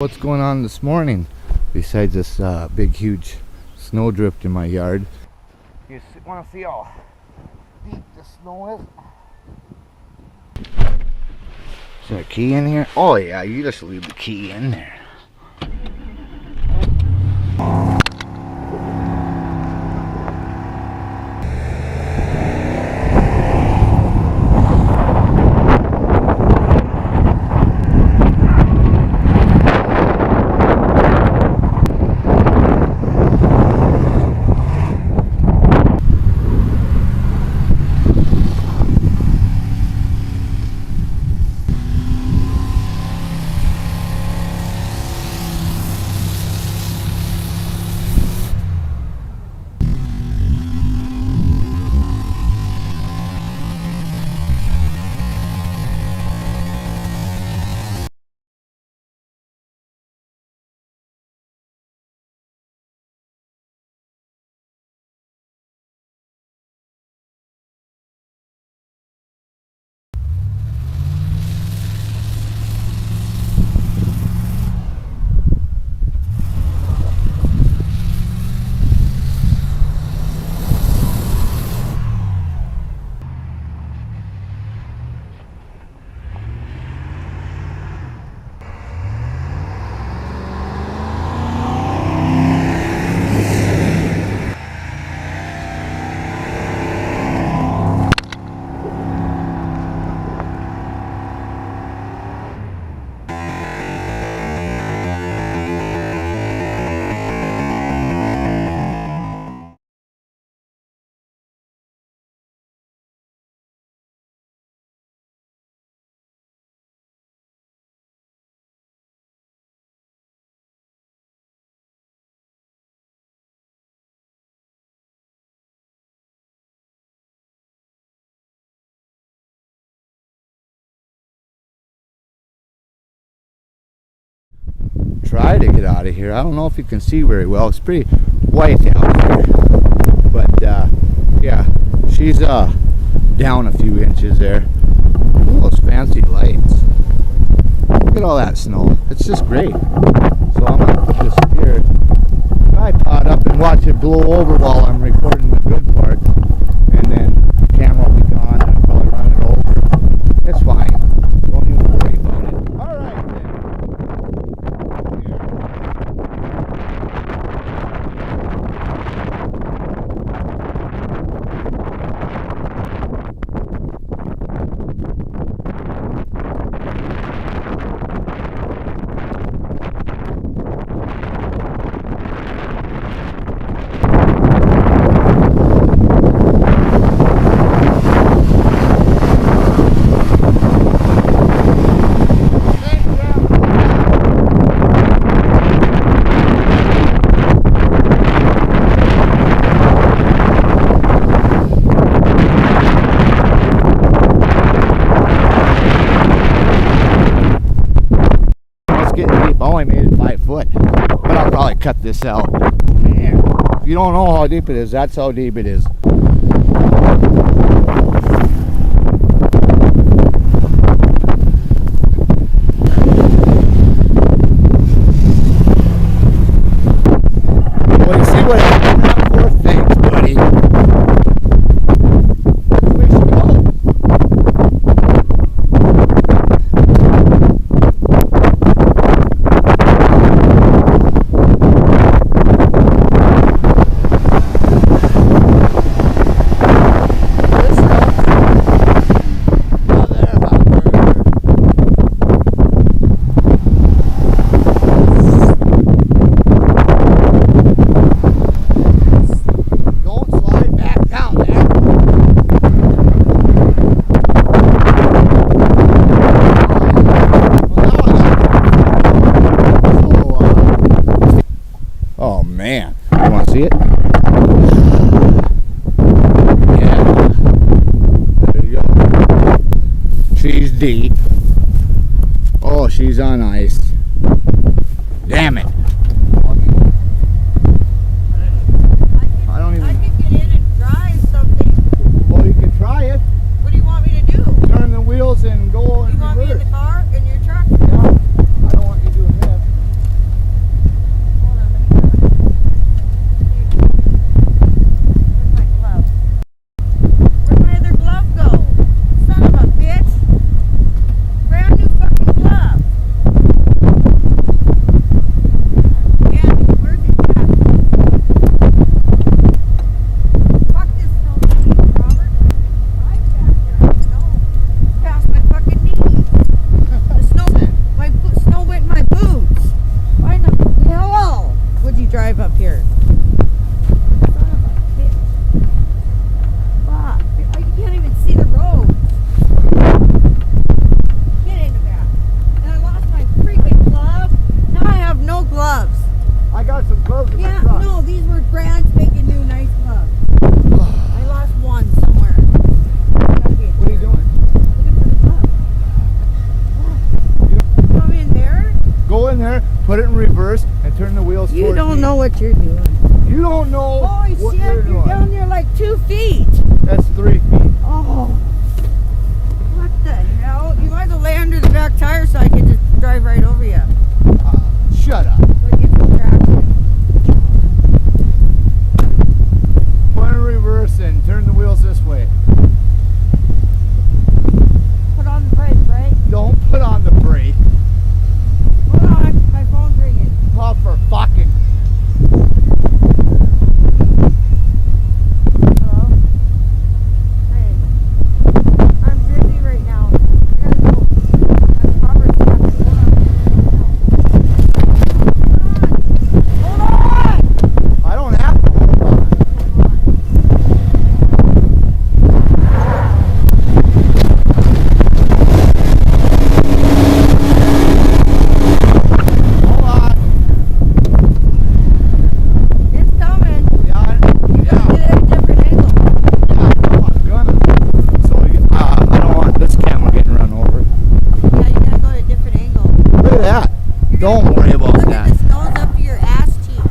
What's going on this morning besides this big huge snowdrift in my yard? You want to see how deep the snow is? Is there a key in here? Oh yeah, you just leave the key in there. Try to get out of here. I don't know if you can see very well. It's pretty white out here, but yeah, she's down a few inches there. Look at those fancy lights. Look at all that snow. It's just great. So I'm gonna put this here tripod up and watch it blow over while I'm recording the good part, and then the camera will be gone and I'll probably run it over. It's fine. Don't even worry about it. All right then. I only made it 5 foot, but I'll probably cut this out. Man, if you don't know how deep it is, that's how deep it is. Well, you see what I'm not for? Thanks, buddy. Where'd you go? Man, you want to see it? Yeah. There you go. She's deep. Oh, she's on ice. Damn it. I don't even... I could get in and try something. Well, you can try it. What do you want me to do? Turn the wheels and go in You want me in reverse. the car, in your truck? Yeah. I don't want you doing this. put it in reverse and turn the wheels You towards don't me. know what you're doing. You don't know Holy what shit, you're you're doing. down there like 2 feet. That's 3 feet. Oh. What the hell? You might as well lay under the back tire so I can just drive right over you. Shut up. So I get some traction. Put it in reverse and turn the wheels this way. Put on the brake, right? Don't put on the brake. Hold on, my phone's ringing. Oh, for fucking... Hello? Hey. I'm busy right now. I gotta go. I'm Robert's talking. Hold on. I don't have to hold on. Hold on. It's coming. Yeah. Get at a different angle. Yeah, no, I'm gonna. So, I don't want this camera getting run over. Yeah, you gotta go to a different angle. Look at that. Don't worry about Look that. at the snows up to your ass cheeks.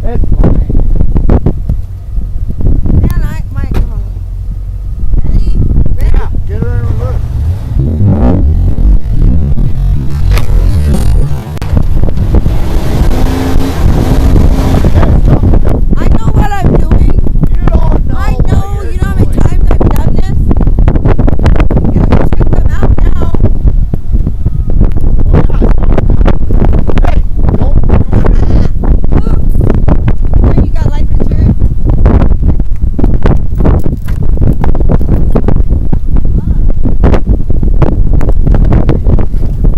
It's fine. Man, I might go. Ready? Ready? Yeah, get her in reverse. I know what I'm doing. You don't know. I know. what you're You know how many doing. times I've done this? Yeah, you should come out now. Hey, don't do it. Oops. Hey, you got life insurance?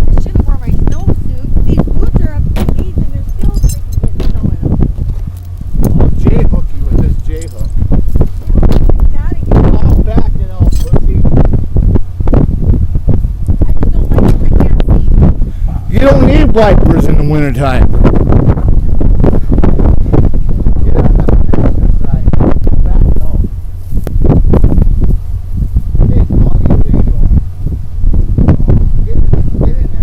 I should have worn my snowsuit. These boots are up to my knees and they're still freaking getting snow in them. I'll J-hook you with this J-hook. Freaked out again. I'll back it out, pussy. I just don't like it. I can't see. You don't need wipers in the wintertime. Get on the passenger side. Back it out. Hey, doggy, where you going? Get in there.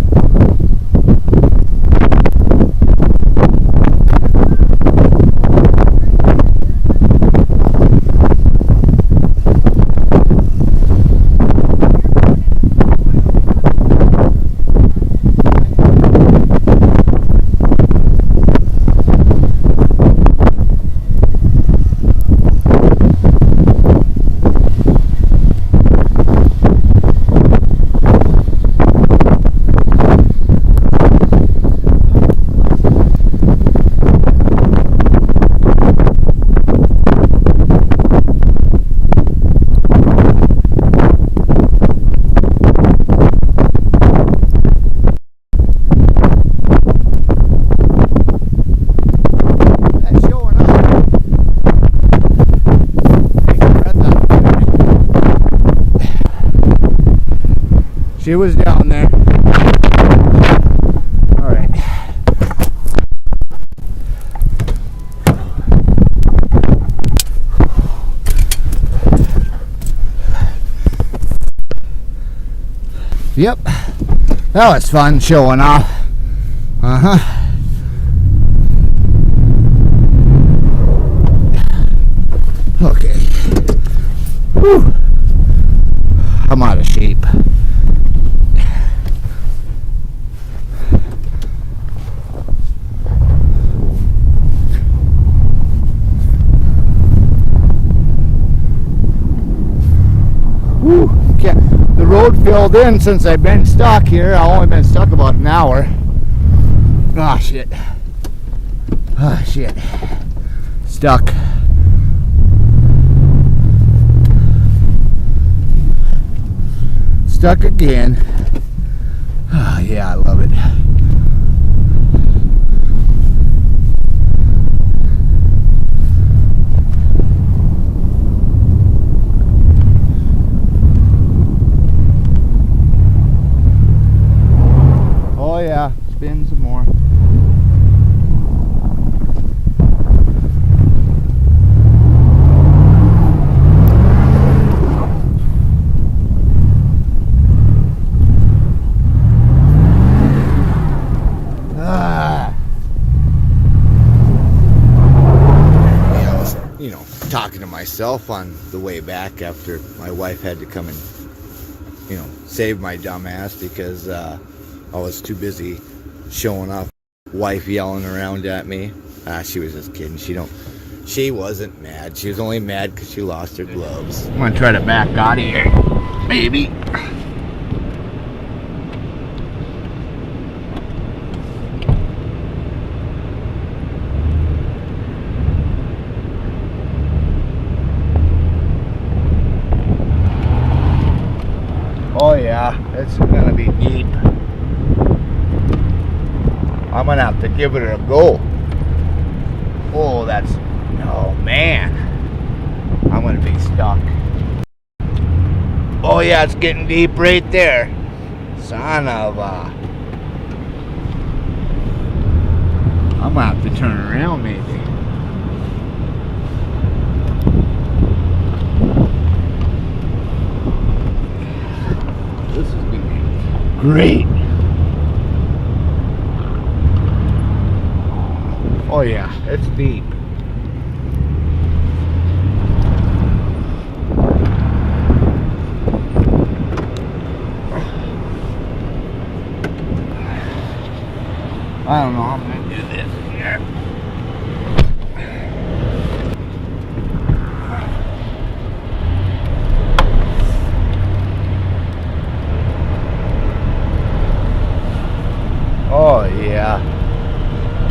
That's showing up. Take a breath out. She was down there. All right. Yep. That was fun showing off. Uh-huh. Okay. Whew. I'm out of shape. Whew. The road filled in since I've been stuck here. I've only been stuck about an hour. Ah, shit. Ah, shit. Stuck. Stuck again. Ah, yeah, I love it. Oh yeah, spin some more. myself on the way back after my wife had to come and, you know, save my dumb ass because I was too busy showing off. Wife yelling around at me. She was just kidding. She wasn't mad. She was only mad because she lost her gloves. I'm gonna try to back out of here, maybe. Oh yeah, it's gonna be deep. I'm gonna have to give it a go. Oh, oh man. I'm gonna be stuck. Oh yeah, it's getting deep right there. Son of a. I'm gonna have to turn around maybe. This is gonna be great. Oh yeah, it's deep. I don't know how I'm gonna do this here. Oh yeah.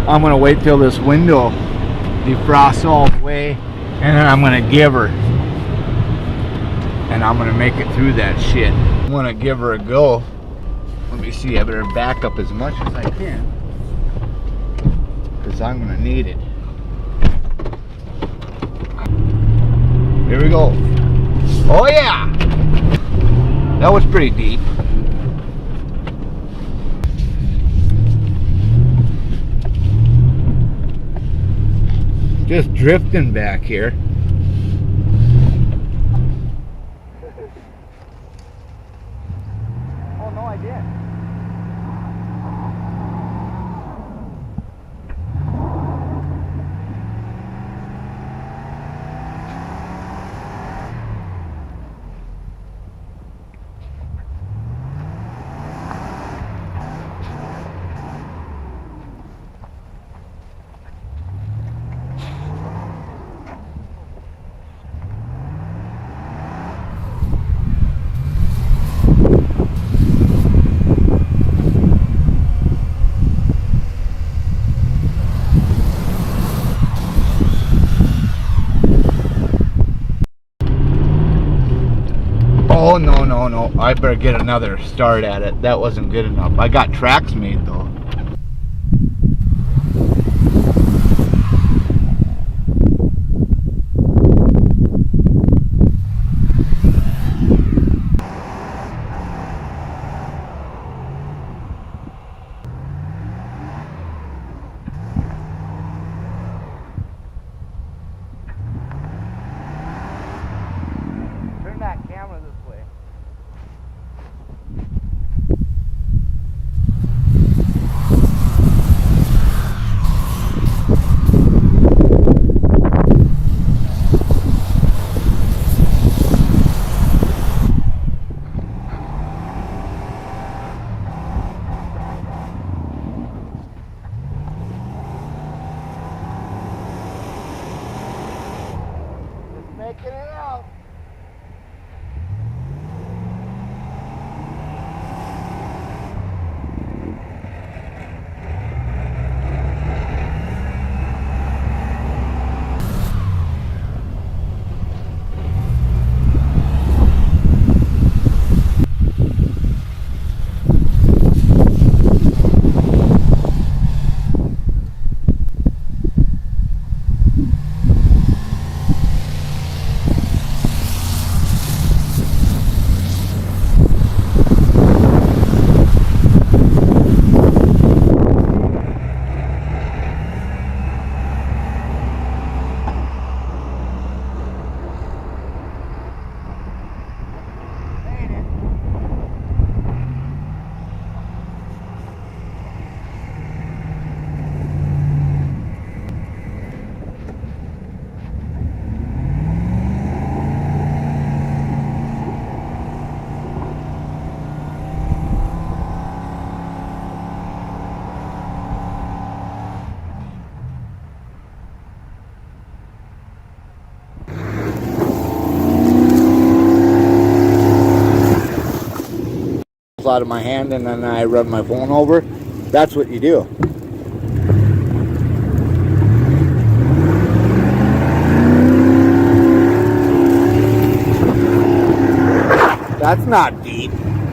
I'm gonna wait till this window defrosts all the way, and then I'm gonna give her, and I'm gonna make it through that shit. I'm gonna give her a go. Let me see, I better back up as much as I can, because I'm gonna need it. Here we go. Oh yeah! That was pretty deep. Just drifting back here. Oh no, I did. Oh no, no, no. I better get another start at it. That wasn't good enough. I got tracks made though. Turn that camera this way. pull out of my hand and then I run my phone over. That's what you do. That's not deep.